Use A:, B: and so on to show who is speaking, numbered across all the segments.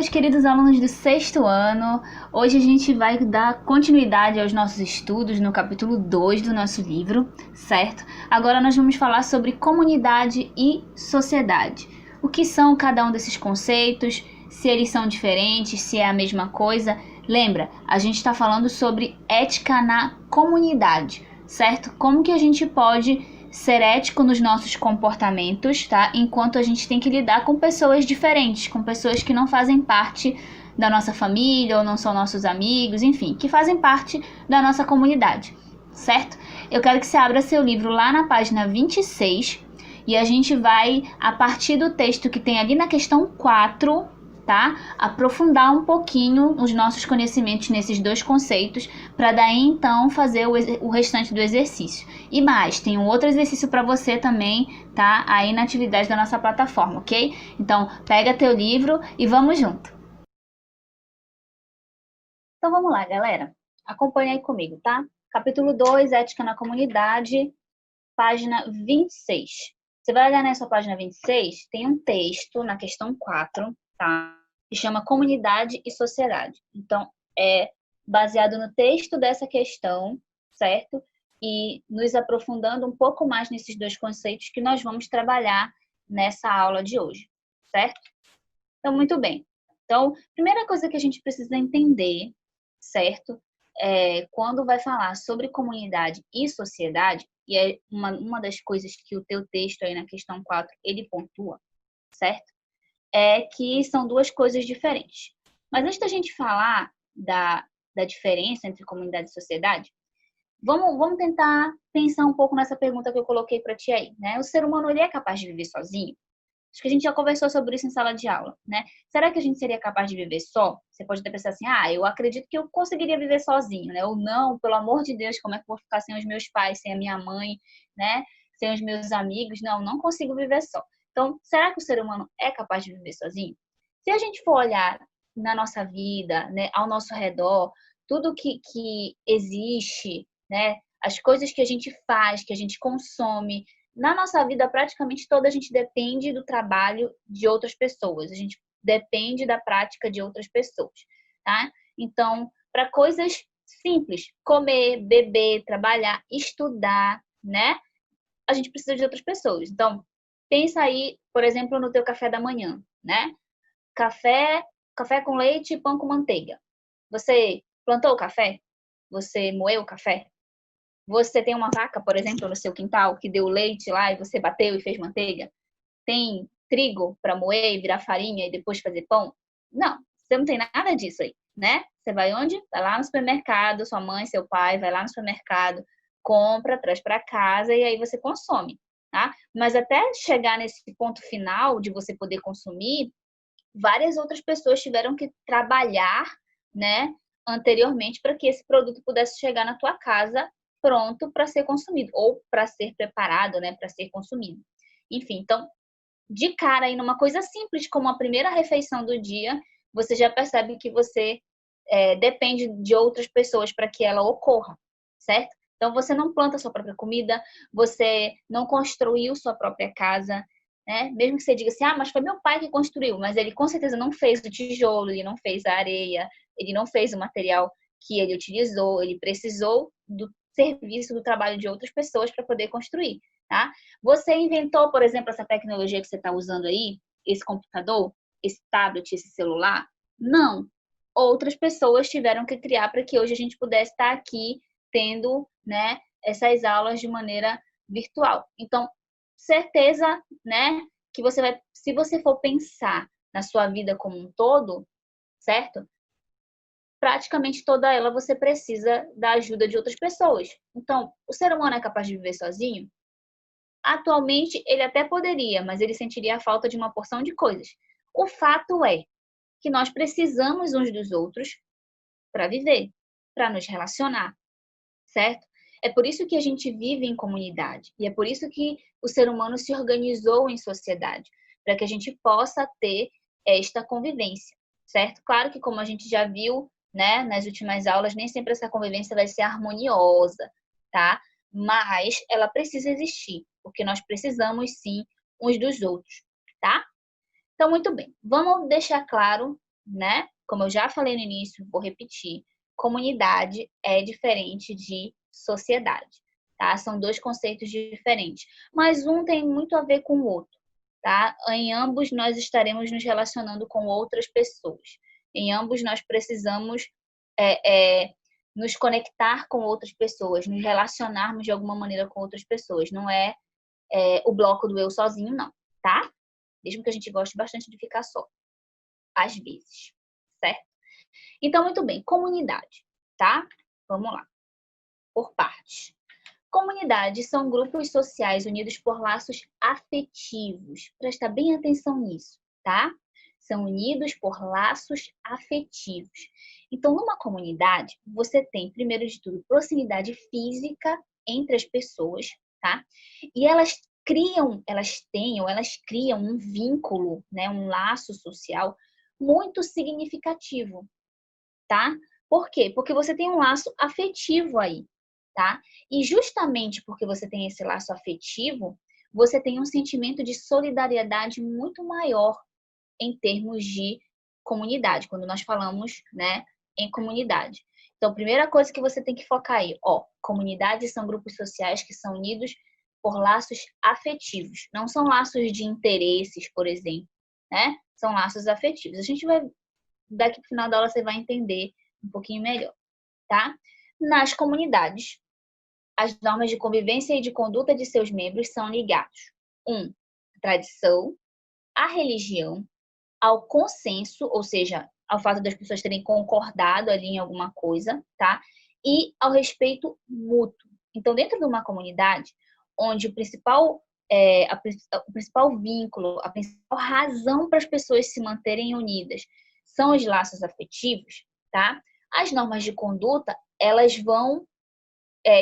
A: meus queridos alunos do sexto ano. Hoje a gente vai dar continuidade aos nossos estudos no capítulo 2 do nosso livro, certo? Agora nós vamos falar sobre comunidade e sociedade. O que são cada um desses conceitos, se eles são diferentes, se é a mesma coisa. Lembra, a gente está falando sobre ética na comunidade, certo? Como que a gente pode ser ético nos nossos comportamentos, tá? Enquanto a gente tem que lidar com pessoas diferentes, com pessoas que não fazem parte da nossa família ou não são nossos amigos, enfim, que fazem parte da nossa comunidade, certo? Eu quero que você abra seu livro lá na página 26 e a gente vai, a partir do texto que tem ali na questão 4, tá? Aprofundar um pouquinho os nossos conhecimentos nesses dois conceitos, para daí então fazer o restante do exercício. E mais, tem um outro exercício para você também, tá? Aí na atividade da nossa plataforma, ok? Então, pega teu livro e vamos junto. Então vamos lá, galera. Acompanha aí comigo, tá? Capítulo 2, Ética na Comunidade, página 26. Você vai olhar nessa página 26, tem um texto na questão 4, tá? Que chama Comunidade e Sociedade. Então, é baseado no texto dessa questão, certo? E nos aprofundando um pouco mais nesses dois conceitos que nós vamos trabalhar nessa aula de hoje, certo? Então, muito bem. Então, primeira coisa que a gente precisa entender, certo? Quando vai falar sobre comunidade e sociedade, e é uma das coisas que o teu texto aí na questão 4, ele pontua, certo? É que são duas coisas diferentes. Mas antes da gente falar da diferença entre comunidade e sociedade, vamos tentar pensar um pouco nessa pergunta que eu coloquei para ti aí, né? O ser humano, ele é capaz de viver sozinho? Acho que a gente já conversou sobre isso em sala de aula, né? Será que a gente seria capaz de viver só? Você pode até pensar assim, eu acredito que eu conseguiria viver sozinho, né? Ou não, pelo amor de Deus, como é que eu vou ficar sem os meus pais, sem a minha mãe, né? Sem os meus amigos? Não consigo viver só. Então, será que o ser humano é capaz de viver sozinho? Se a gente for olhar na nossa vida, né, ao nosso redor, tudo que existe, né? As coisas que a gente faz, que a gente consome, na nossa vida, praticamente toda, a gente depende do trabalho de outras pessoas. A gente depende da prática de outras pessoas, tá? Então, para coisas simples, comer, beber, trabalhar, estudar, né? A gente precisa de outras pessoas. Então, pensa aí, por exemplo, no teu café da manhã, né? Café com leite e pão com manteiga. Você plantou o café? Você moeu o café? Você tem uma vaca, por exemplo, no seu quintal que deu leite lá e você bateu e fez manteiga? Tem trigo para moer e virar farinha e depois fazer pão? Não, você não tem nada disso aí, né? Você vai onde? Vai lá no supermercado, sua mãe, seu pai, vai lá no supermercado, compra, traz para casa e aí você consome, tá? Mas até chegar nesse ponto final de você poder consumir, várias outras pessoas tiveram que trabalhar, né, anteriormente para que esse produto pudesse chegar na tua casa pronto para ser consumido ou para ser preparado, né, para ser consumido. Enfim, então, de cara aí numa coisa simples como a primeira refeição do dia, você já percebe que você depende de outras pessoas para que ela ocorra, certo? Então, você não planta sua própria comida, você não construiu sua própria casa, né? Mesmo que você diga assim, mas foi meu pai que construiu, mas ele com certeza não fez o tijolo, ele não fez a areia, ele não fez o material que ele utilizou, ele precisou do serviço, do trabalho de outras pessoas para poder construir, tá? Você inventou, por exemplo, essa tecnologia que você está usando aí, esse computador, esse tablet, esse celular? Não. Outras pessoas tiveram que criar para que hoje a gente pudesse estar aqui tendo, né, essas aulas de maneira virtual. Então, certeza, né, que você vai, se você for pensar na sua vida como um todo, certo? Praticamente toda ela você precisa da ajuda de outras pessoas. Então, o ser humano é capaz de viver sozinho? Atualmente, ele até poderia, mas ele sentiria a falta de uma porção de coisas. O fato é que nós precisamos uns dos outros para viver, para nos relacionar, certo? É por isso que a gente vive em comunidade e é por isso que o ser humano se organizou em sociedade, para que a gente possa ter esta convivência, certo? Claro que, como a gente já viu, né, nas últimas aulas, nem sempre essa convivência vai ser harmoniosa, tá? Mas ela precisa existir, porque nós precisamos sim uns dos outros, tá? Então, muito bem. Vamos deixar claro né? Como eu já falei no início, vou repetir. Comunidade é diferente de sociedade, tá? São dois conceitos diferentes, mas um tem muito a ver com o outro, tá? Em ambos nós estaremos nos relacionando com outras pessoas. Em ambos nós precisamos nos conectar com outras pessoas, nos relacionarmos de alguma maneira com outras pessoas. Não é, o bloco do eu sozinho, não, tá? Mesmo que a gente goste bastante de ficar só, às vezes, certo? Então, muito bem, comunidade, tá? Vamos lá, por partes. Comunidades são grupos sociais unidos por laços afetivos. Presta bem atenção nisso, tá? São unidos por laços afetivos. Então, numa comunidade, você tem, primeiro de tudo, proximidade física entre as pessoas, tá? E elas criam um vínculo, né, um laço social muito significativo, tá? Por quê? Porque você tem um laço afetivo aí, tá? E justamente porque você tem esse laço afetivo, você tem um sentimento de solidariedade muito maior em termos de comunidade, quando nós falamos, né, em comunidade. Então, primeira coisa que você tem que focar aí, ó, comunidades são grupos sociais que são unidos por laços afetivos, não são laços de interesses, por exemplo, né? São laços afetivos. A gente vai, daqui pro final da aula você vai entender um pouquinho melhor, tá? Nas comunidades, as normas de convivência e de conduta de seus membros são ligados, à tradição, à religião, ao consenso, ou seja, ao fato das pessoas terem concordado ali em alguma coisa, tá? E ao respeito mútuo. Então, dentro de uma comunidade, onde o principal vínculo, a principal razão para as pessoas se manterem unidas são os laços afetivos, tá? As normas de conduta, elas vão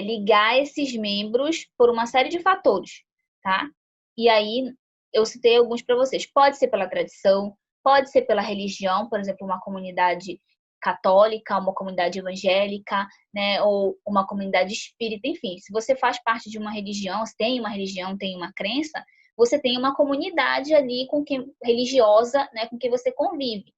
A: ligar esses membros por uma série de fatores, tá? E aí, eu citei alguns para vocês. Pode ser pela tradição, pode ser pela religião, por exemplo, uma comunidade católica, uma comunidade evangélica, né, ou uma comunidade espírita, enfim. Se você faz parte de uma religião, se tem uma religião, tem uma crença, você tem uma comunidade ali com quem religiosa, né, com quem você convive.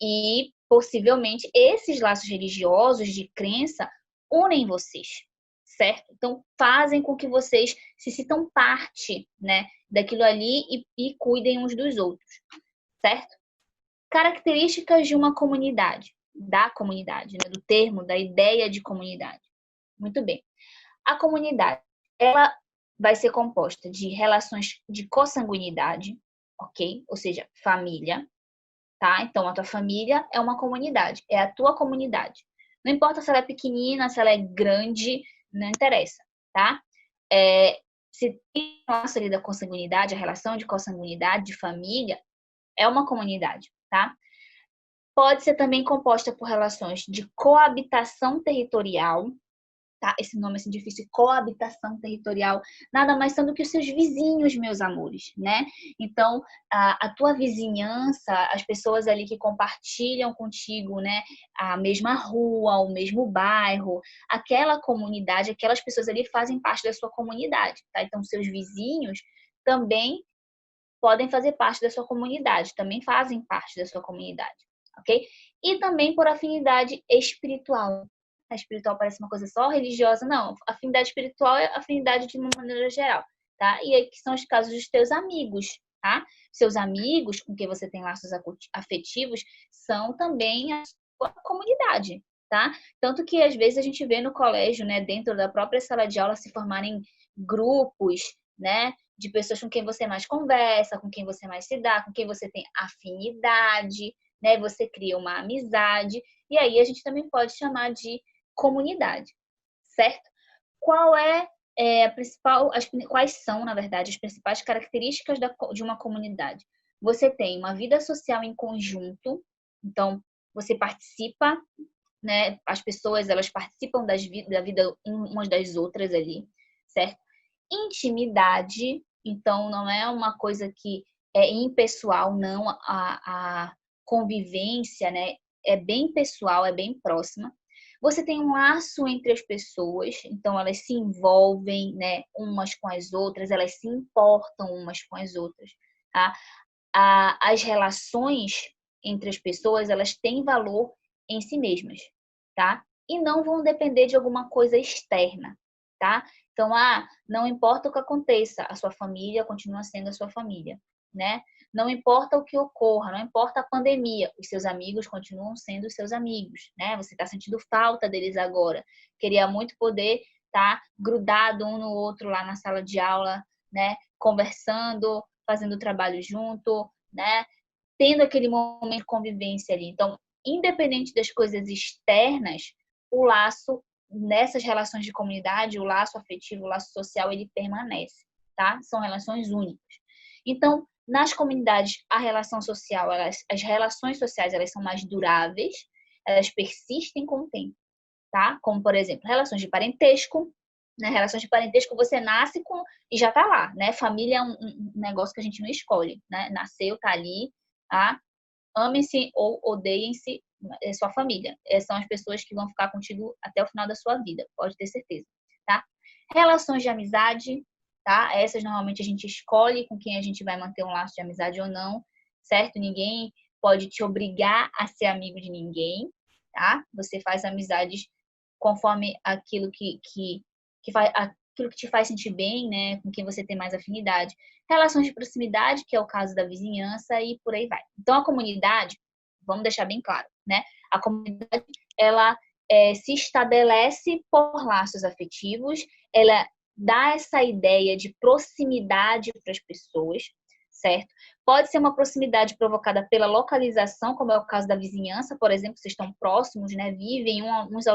A: E possivelmente esses laços religiosos de crença unem vocês, certo? Então fazem com que vocês se sintam parte, né, daquilo ali e cuidem uns dos outros, certo? Características de uma comunidade, da comunidade, né, do termo, da ideia de comunidade. Muito bem. A comunidade, ela vai ser composta de relações de consanguinidade, ok? Ou seja, família, tá? Então, a tua família é uma comunidade, é a tua comunidade. Não importa se ela é pequenina, se ela é grande, não interessa, tá? Se tem um laço ali da consanguinidade, a relação de consanguinidade, de família, é uma comunidade, tá? Pode ser também composta por relações de coabitação territorial, tá? Esse nome é assim difícil, coabitação territorial, nada mais são do que os seus vizinhos, meus amores, né? Então, a tua vizinhança, as pessoas ali que compartilham contigo, né, a mesma rua, o mesmo bairro, aquela comunidade, aquelas pessoas ali fazem parte da sua comunidade, tá? Então, seus vizinhos também podem fazer parte da sua comunidade, também fazem parte da sua comunidade, ok? E também por afinidade espiritual. A espiritual parece uma coisa só religiosa, não. Afinidade espiritual é afinidade de uma maneira geral, tá? E aí que são os casos dos teus amigos, tá? Seus amigos com quem você tem laços afetivos são também a sua comunidade, tá? Tanto que às vezes a gente vê no colégio, né, dentro da própria sala de aula se formarem grupos, né, de pessoas com quem você mais conversa, com quem você mais se dá, com quem você tem afinidade, né? Você cria uma amizade e aí a gente também pode chamar de comunidade, certo? Qual é, a principal, quais são, na verdade, as principais características de uma comunidade? Você tem uma vida social em conjunto, então você participa, né? As pessoas elas participam da vida umas das outras ali, certo? Intimidade, então não é uma coisa que é impessoal, não, a convivência, né, é bem pessoal, é bem próxima. Você tem um laço entre as pessoas, então elas se envolvem, né, umas com as outras, elas se importam umas com as outras, tá? As relações entre as pessoas, elas têm valor em si mesmas, tá? E não vão depender de alguma coisa externa, tá? Então, não importa o que aconteça, a sua família continua sendo a sua família, né? Não importa o que ocorra, não importa a pandemia, os seus amigos continuam sendo os seus amigos, né? Você está sentindo falta deles agora. Queria muito poder estar grudado um no outro lá na sala de aula, né? Conversando, fazendo trabalho junto, né? Tendo aquele momento de convivência ali. Então, independente das coisas externas, o laço nessas relações de comunidade, o laço afetivo, o laço social, ele permanece, tá? São relações únicas. Então, nas comunidades, a relação social, as relações sociais, elas são mais duráveis, elas persistem com o tempo, tá? Como, por exemplo, relações de parentesco, né? Relações de parentesco você nasce com e já tá lá, né? Família é um negócio que a gente não escolhe, né? Nasceu, tá ali, tá? Amem-se ou odeiem-se, é sua família. São as pessoas que vão ficar contigo até o final da sua vida, pode ter certeza, tá? Relações de amizade, tá? Essas normalmente a gente escolhe com quem a gente vai manter um laço de amizade ou não, certo? Ninguém pode te obrigar a ser amigo de ninguém, tá? Você faz amizades conforme aquilo que te faz sentir bem, né? Com quem você tem mais afinidade. Relações de proximidade, que é o caso da vizinhança, e por aí vai. Então, a comunidade, vamos deixar bem claro, né? A comunidade, ela se estabelece por laços afetivos, ela dá essa ideia de proximidade para as pessoas, certo? Pode ser uma proximidade provocada pela localização, como é o caso da vizinhança, por exemplo, vocês estão próximos, né? Vivem uns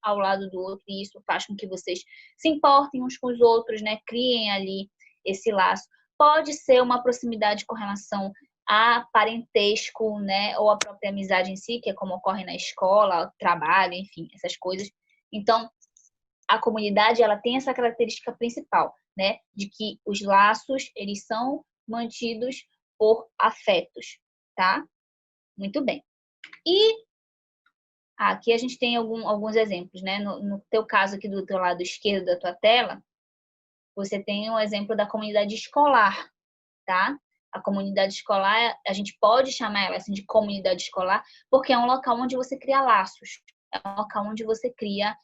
A: ao lado do outro, e isso faz com que vocês se importem uns com os outros, né? Criem ali esse laço. Pode ser uma proximidade com relação a parentesco, né? Ou a própria amizade em si, que é como ocorre na escola, trabalho, enfim, essas coisas. Então, a comunidade, ela tem essa característica principal, né? De que os laços, eles são mantidos por afetos, tá? Muito bem. E aqui a gente tem alguns exemplos, né? No teu caso aqui do teu lado esquerdo da tua tela, você tem um exemplo da comunidade escolar, tá? A comunidade escolar, a gente pode chamar ela assim de comunidade escolar, porque é um local onde você cria laços, é um local onde você cria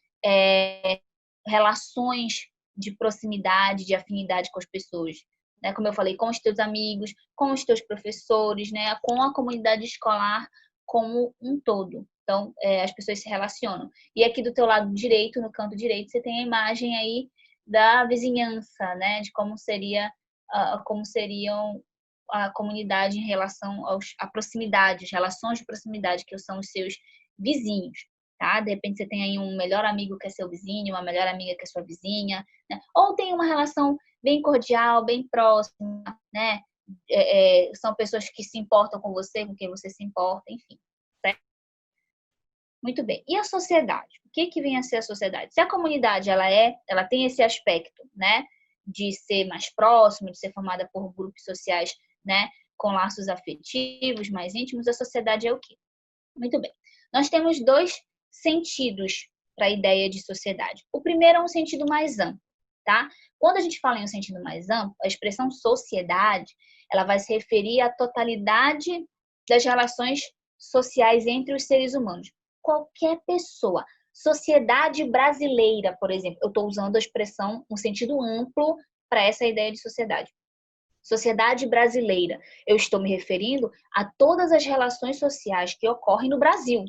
A: relações de proximidade, de afinidade com as pessoas, né? Como eu falei, com os teus amigos, com os teus professores, né? Com a comunidade escolar como um todo. Então, as pessoas se relacionam. E aqui do teu lado direito, no canto direito, você tem a imagem aí da vizinhança, né? De como seriam a comunidade em relação à proximidade, as relações de proximidade, que são os seus vizinhos, tá? De repente você tem aí um melhor amigo que é seu vizinho, uma melhor amiga que é sua vizinha, né? Ou tem uma relação bem cordial, bem próxima, né? São pessoas que se importam com você, com quem você se importa, enfim. Certo? Muito bem. E a sociedade? O que vem a ser a sociedade? Se a comunidade ela tem esse aspecto, né, de ser mais próximo, de ser formada por grupos sociais, né, com laços afetivos mais íntimos, a sociedade é o quê? Muito bem. Nós temos dois sentidos para a ideia de sociedade. O primeiro é um sentido mais amplo, tá? Quando a gente fala em um sentido mais amplo, a expressão sociedade, ela vai se referir à totalidade das relações sociais entre os seres humanos. Qualquer pessoa. Sociedade brasileira, por exemplo, eu estou usando a expressão, um sentido amplo para essa ideia de sociedade. Sociedade brasileira, eu estou me referindo a todas as relações sociais que ocorrem no Brasil.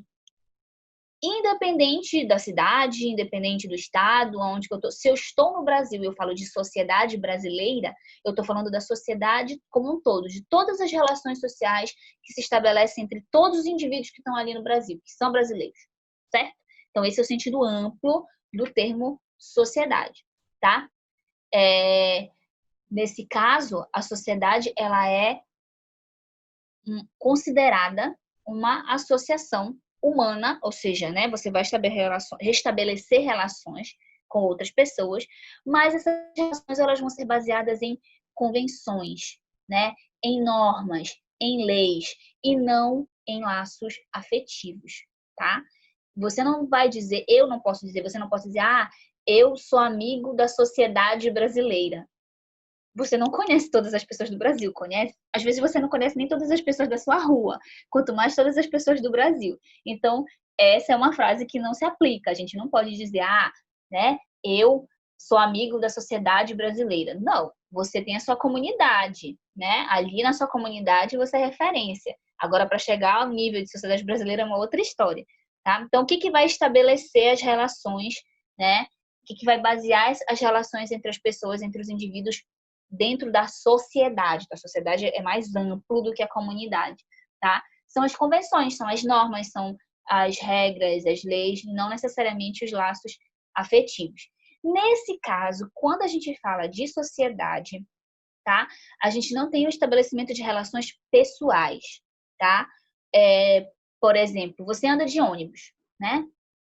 A: Independente da cidade, independente do estado, onde eu estou. Se eu estou no Brasil e eu falo de sociedade brasileira, eu estou falando da sociedade como um todo, de todas as relações sociais que se estabelecem entre todos os indivíduos que estão ali no Brasil, que são brasileiros, certo? Então, esse é o sentido amplo do termo sociedade, tá? Nesse caso, a sociedade ela é considerada uma associação humana, ou seja, né, você vai restabelecer relações com outras pessoas, mas essas relações elas vão ser baseadas em convenções, né, em normas, em leis e não em laços afetivos, tá? Você não vai dizer, você não pode dizer, eu sou amigo da sociedade brasileira. Você não conhece todas as pessoas do Brasil, conhece? Às vezes você não conhece nem todas as pessoas da sua rua, quanto mais todas as pessoas do Brasil. Então, essa é uma frase que não se aplica. A gente não pode dizer, né, eu sou amigo da sociedade brasileira. Não, você tem a sua comunidade, né? Ali na sua comunidade você é referência. Agora, para chegar ao nível de sociedade brasileira é uma outra história, tá? Então, o que que vai estabelecer as relações, né? O que vai basear as relações entre as pessoas, entre os indivíduos dentro da sociedade. A sociedade é mais amplo do que a comunidade, tá? São as convenções, são as normas, são as regras, as leis, não necessariamente os laços afetivos. Nesse caso, quando a gente fala de sociedade, tá? A gente não tem o estabelecimento de relações pessoais, tá? Por exemplo, você anda de ônibus, né?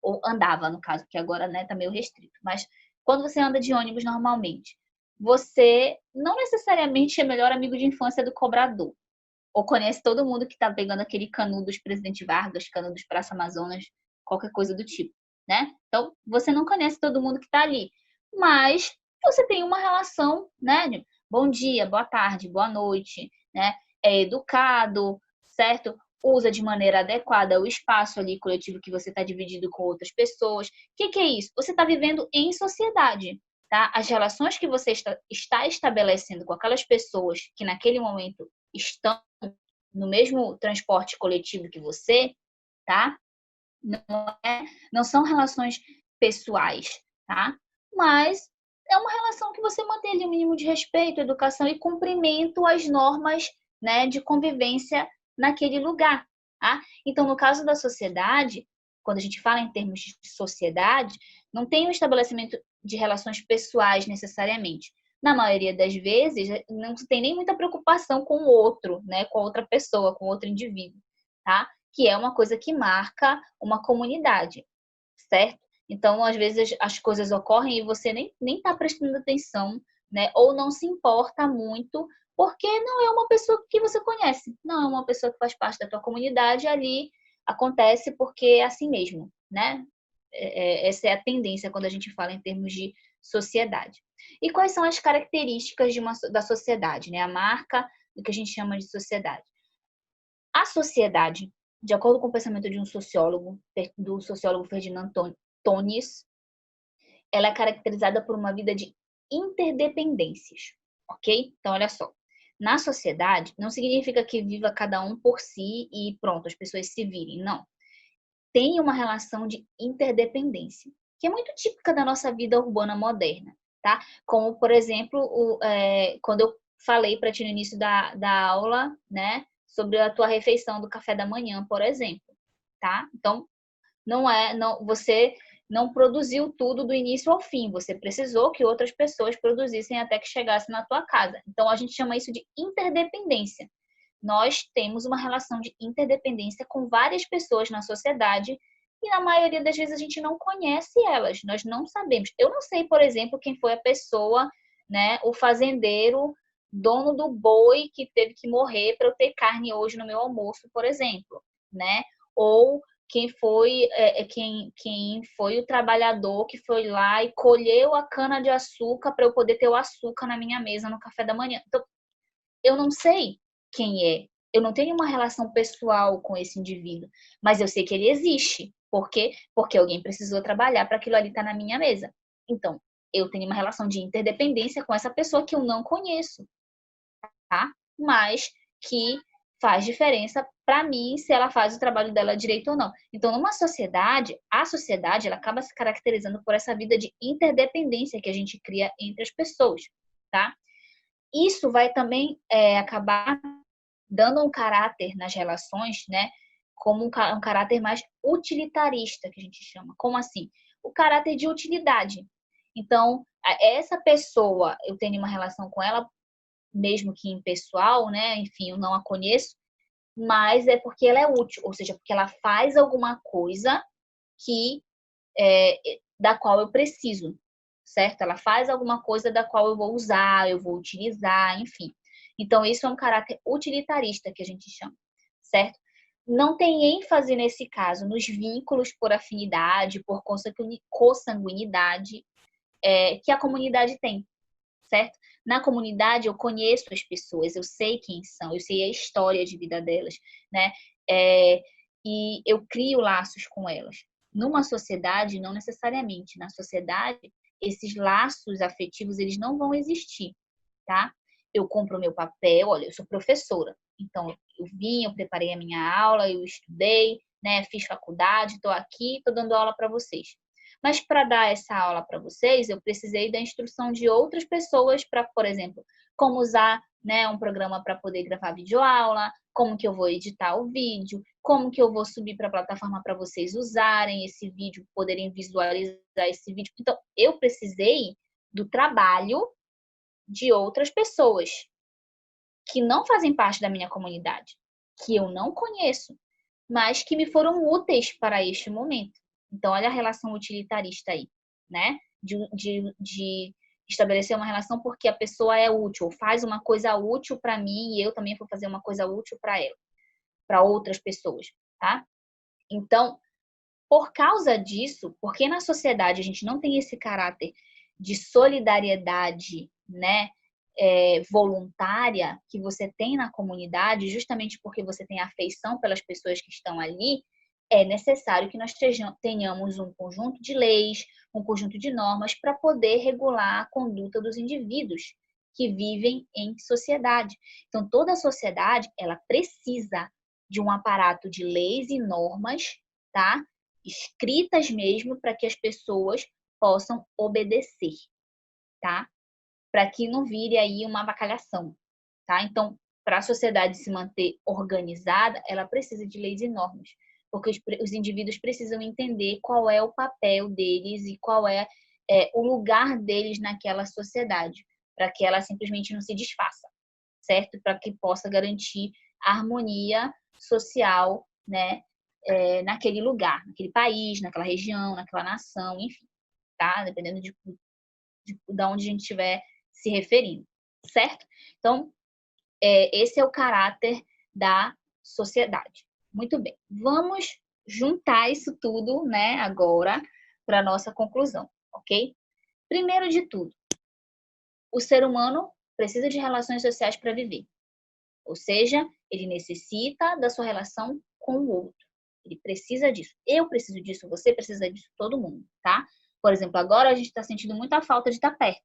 A: Ou andava, no caso, porque agora, né, tá meio restrito. Mas quando você anda de ônibus normalmente, você não necessariamente é melhor amigo de infância do cobrador. Ou conhece todo mundo que tá pegando aquele canudos Presidente Vargas, canudos Praça Amazonas, qualquer coisa do tipo, né? Então, você não conhece todo mundo que tá ali. Mas você tem uma relação, né? De bom dia, boa tarde, boa noite, né? É educado, certo? Usa de maneira adequada o espaço ali coletivo que você está dividido com outras pessoas. O que é isso? Você está vivendo em sociedade, tá? As relações que você está estabelecendo com aquelas pessoas que naquele momento estão no mesmo transporte coletivo que você, tá? Não, não são relações pessoais, tá? Mas é uma relação que você mantém ali o mínimo de respeito, educação e cumprimento às normas, né, de convivência naquele lugar, tá? Então, no caso da sociedade, quando a gente fala em termos de sociedade, não tem um estabelecimento de relações pessoais necessariamente. Na maioria das vezes, não tem nem muita preocupação com o outro, né, com a outra pessoa, com outro indivíduo, tá? Que é uma coisa que marca uma comunidade, certo? Então, às vezes, as coisas ocorrem e você nem tá prestando atenção, né? Ou não se importa muito, porque não é uma pessoa que você conhece, não é uma pessoa que faz parte da tua comunidade, ali acontece porque é assim mesmo, né? Essa é a tendência quando a gente fala em termos de sociedade. E quais são as características da sociedade, né? A marca do que a gente chama de sociedade. A sociedade, de acordo com o pensamento de um sociólogo, do sociólogo Ferdinand Tönnies, ela é caracterizada por uma vida de interdependências, ok? Então, olha só. Na sociedade, não significa que viva cada um por si e pronto, as pessoas se virem. Não. Tem uma relação de interdependência, que é muito típica da nossa vida urbana moderna, tá? Como, por exemplo, quando eu falei para ti no início da aula, né? Sobre a tua refeição do café da manhã, por exemplo, tá? Então, você não produziu tudo do início ao fim, você precisou que outras pessoas produzissem até que chegasse na tua casa. Então, a gente chama isso de interdependência. Nós temos uma relação de interdependência com várias pessoas na sociedade e na maioria das vezes a gente não conhece elas, nós não sabemos. Eu não sei, por exemplo, quem foi a pessoa, né, o fazendeiro, dono do boi que teve que morrer para eu ter carne hoje no meu almoço, por exemplo, né? Ou quem foi o trabalhador que foi lá e colheu a cana de açúcar para eu poder ter o açúcar na minha mesa no café da manhã. Então, eu não sei quem é. Eu não tenho uma relação pessoal com esse indivíduo, mas eu sei que ele existe. Por quê? Porque alguém precisou trabalhar para aquilo ali estar na minha mesa. Então, eu tenho uma relação de interdependência com essa pessoa que eu não conheço, tá? Mas que faz diferença para mim se ela faz o trabalho dela direito ou não. Então, numa sociedade, a sociedade ela acaba se caracterizando por essa vida de interdependência que a gente cria entre as pessoas, tá? Isso vai também acabar dando um caráter nas relações, né? Como um caráter mais utilitarista, que a gente chama. Como assim? O caráter de utilidade. Então, essa pessoa, eu tenho uma relação com ela, mesmo que impessoal, né? Enfim, eu não a conheço, mas é porque ela é útil, ou seja, porque ela faz alguma coisa que da qual eu preciso, certo? Ela faz alguma coisa da qual eu vou usar, eu vou utilizar, enfim. Então, isso é um caráter utilitarista que a gente chama, certo? Não tem ênfase nesse caso nos vínculos por afinidade, por consanguinidade que a comunidade tem, certo? Na comunidade eu conheço as pessoas, eu sei quem são, eu sei a história de vida delas, né? E eu crio laços com elas. Numa sociedade, não necessariamente. Na sociedade, esses laços afetivos, eles não vão existir, tá? Eu compro o meu papel, olha, eu sou professora, então eu vim, eu preparei a minha aula, eu estudei, né, fiz faculdade, estou aqui, estou dando aula para vocês. Mas para dar essa aula para vocês, eu precisei da instrução de outras pessoas para, por exemplo, como usar, né, um programa para poder gravar videoaula, como que eu vou editar o vídeo, como que eu vou subir para a plataforma para vocês usarem esse vídeo, poderem visualizar esse vídeo. Então, eu precisei do trabalho de outras pessoas que não fazem parte da minha comunidade, que eu não conheço, mas que me foram úteis para este momento. Então, olha a relação utilitarista aí, né? De estabelecer uma relação porque a pessoa é útil, faz uma coisa útil para mim e eu também vou fazer uma coisa útil para ela, para outras pessoas, tá? Então, por causa disso, porque na sociedade a gente não tem esse caráter de solidariedade, né, voluntária que você tem na comunidade, justamente porque você tem afeição pelas pessoas que estão ali, é necessário que nós tenhamos um conjunto de leis, um conjunto de normas para poder regular a conduta dos indivíduos que vivem em sociedade. Então, toda a sociedade, ela precisa de um aparato de leis e normas, tá? Escritas mesmo para que as pessoas possam obedecer, tá? Para que não vire aí uma avacalhação, tá? Então, para a sociedade se manter organizada, ela precisa de leis e normas, porque os indivíduos precisam entender qual é o papel deles e qual é o lugar deles naquela sociedade, para que ela simplesmente não se desfaça, certo? Para que possa garantir a harmonia social, né? Naquele lugar, naquele país, naquela região, naquela nação, enfim, tá? Dependendo de onde a gente estiver se referindo, certo? Então, esse é o caráter da sociedade. Muito bem, vamos juntar isso tudo, né, agora, para a nossa conclusão, ok? Primeiro de tudo, o ser humano precisa de relações sociais para viver. Ou seja, ele necessita da sua relação com o outro. Ele precisa disso. Eu preciso disso, você precisa disso, todo mundo, tá? Por exemplo, agora a gente está sentindo muita falta de estar perto.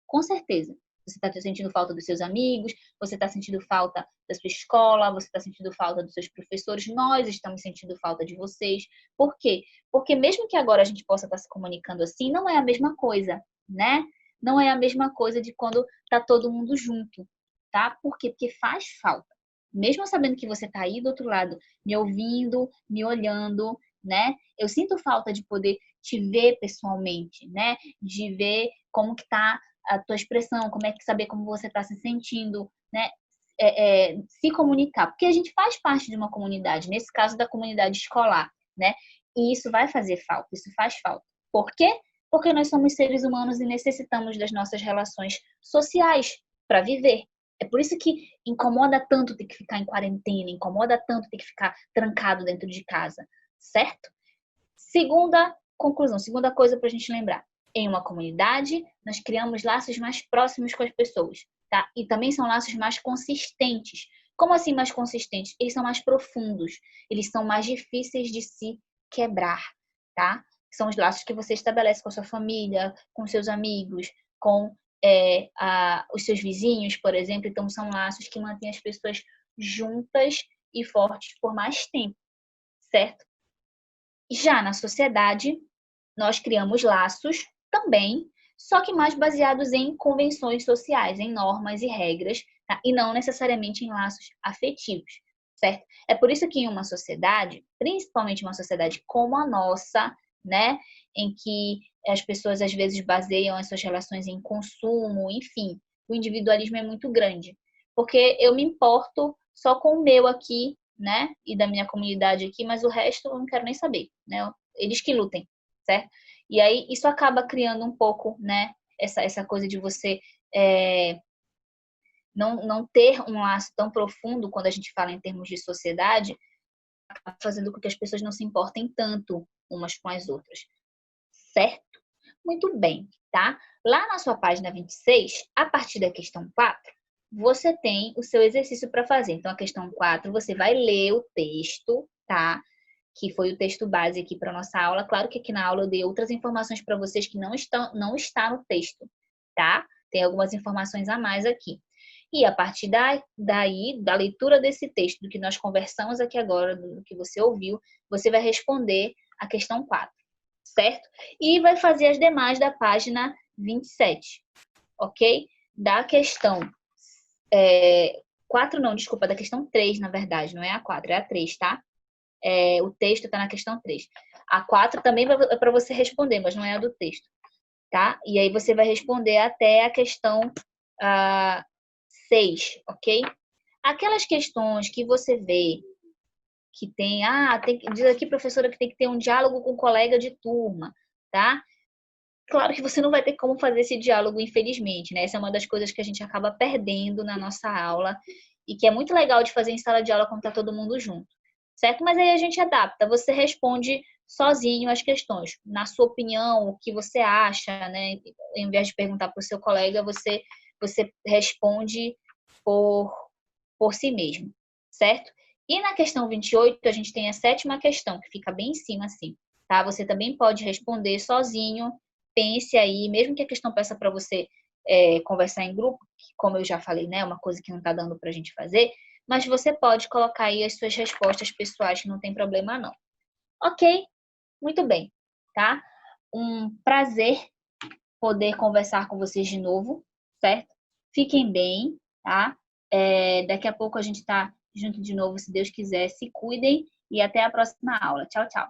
A: Com certeza. Você está sentindo falta dos seus amigos, você está sentindo falta da sua escola, você está sentindo falta dos seus professores, nós estamos sentindo falta de vocês. Por quê? Porque mesmo que agora a gente possa estar se comunicando assim, não é a mesma coisa, né? Não é a mesma coisa de quando tá todo mundo junto, tá? Por quê? Porque faz falta. Mesmo sabendo que você tá aí do outro lado, me ouvindo, me olhando, né? Eu sinto falta de poder te ver pessoalmente, né? De ver como que tá a tua expressão, como é que saber como você está se sentindo, né? Se comunicar, porque a gente faz parte de uma comunidade, nesse caso da comunidade escolar, né? E isso vai fazer falta, isso faz falta. Por quê? Porque nós somos seres humanos e necessitamos das nossas relações sociais para viver. É por isso que incomoda tanto ter que ficar em quarentena, incomoda tanto ter que ficar trancado dentro de casa, certo? Segunda conclusão, segunda coisa para a gente lembrar. Em uma comunidade, nós criamos laços mais próximos com as pessoas, tá? E também são laços mais consistentes. Como assim mais consistentes? Eles são mais profundos, eles são mais difíceis de se quebrar, tá? São os laços que você estabelece com a sua família, com seus amigos, com os seus vizinhos, por exemplo. Então, são laços que mantêm as pessoas juntas e fortes por mais tempo, certo? Já na sociedade, nós criamos laços também, só que mais baseados em convenções sociais, em normas e regras, tá? E não necessariamente em laços afetivos, certo? É por isso que em uma sociedade, principalmente uma sociedade como a nossa, né, em que as pessoas às vezes baseiam as suas relações em consumo, enfim, o individualismo é muito grande, porque eu me importo só com o meu aqui, né, e da minha comunidade aqui, mas o resto eu não quero nem saber, né? Eles que lutem, certo? E aí isso acaba criando um pouco, né, essa coisa de você não ter um laço tão profundo quando a gente fala em termos de sociedade, fazendo com que as pessoas não se importem tanto umas com as outras, certo? Muito bem, tá? Lá na sua página 26, a partir da questão 4, você tem o seu exercício para fazer. Então, a questão 4, você vai ler o texto, tá? Que foi o texto base aqui para nossa aula. Claro que aqui na aula eu dei outras informações para vocês que não está no texto, tá? Tem algumas informações a mais aqui. E a partir daí, da leitura desse texto, do que nós conversamos aqui agora, do que você ouviu, você vai responder a questão 4, certo? E vai fazer as demais da página 27, ok? Da questão 4 não, desculpa, da questão 3, na verdade, não é a 4, é a 3, tá? O texto está na questão 3. A 4 também é para você responder, mas não é a do texto, tá? E aí você vai responder até a questão 6, ok? Aquelas questões que você vê que tem, diz aqui, professora, que tem que ter um diálogo com o colega de turma, tá? Claro que você não vai ter como fazer esse diálogo, infelizmente, né? Essa é uma das coisas que a gente acaba perdendo na nossa aula e que é muito legal de fazer em sala de aula quando tá todo mundo junto, certo? Mas aí a gente adapta, você responde sozinho as questões. Na sua opinião, o que você acha, né? Em vez de perguntar para o seu colega, você responde por si mesmo, certo? E na questão 28, a gente tem a 7ª questão, que fica bem em cima, assim, tá? Você também pode responder sozinho, pense aí, mesmo que a questão peça para você conversar em grupo, que, como eu já falei, né, é uma coisa que não está dando para a gente fazer, mas você pode colocar aí as suas respostas pessoais, que não tem problema não. Ok? Muito bem, tá? Um prazer poder conversar com vocês de novo, certo? Fiquem bem, tá? Daqui a pouco a gente está junto de novo, se Deus quiser. Se cuidem e até a próxima aula. Tchau, tchau.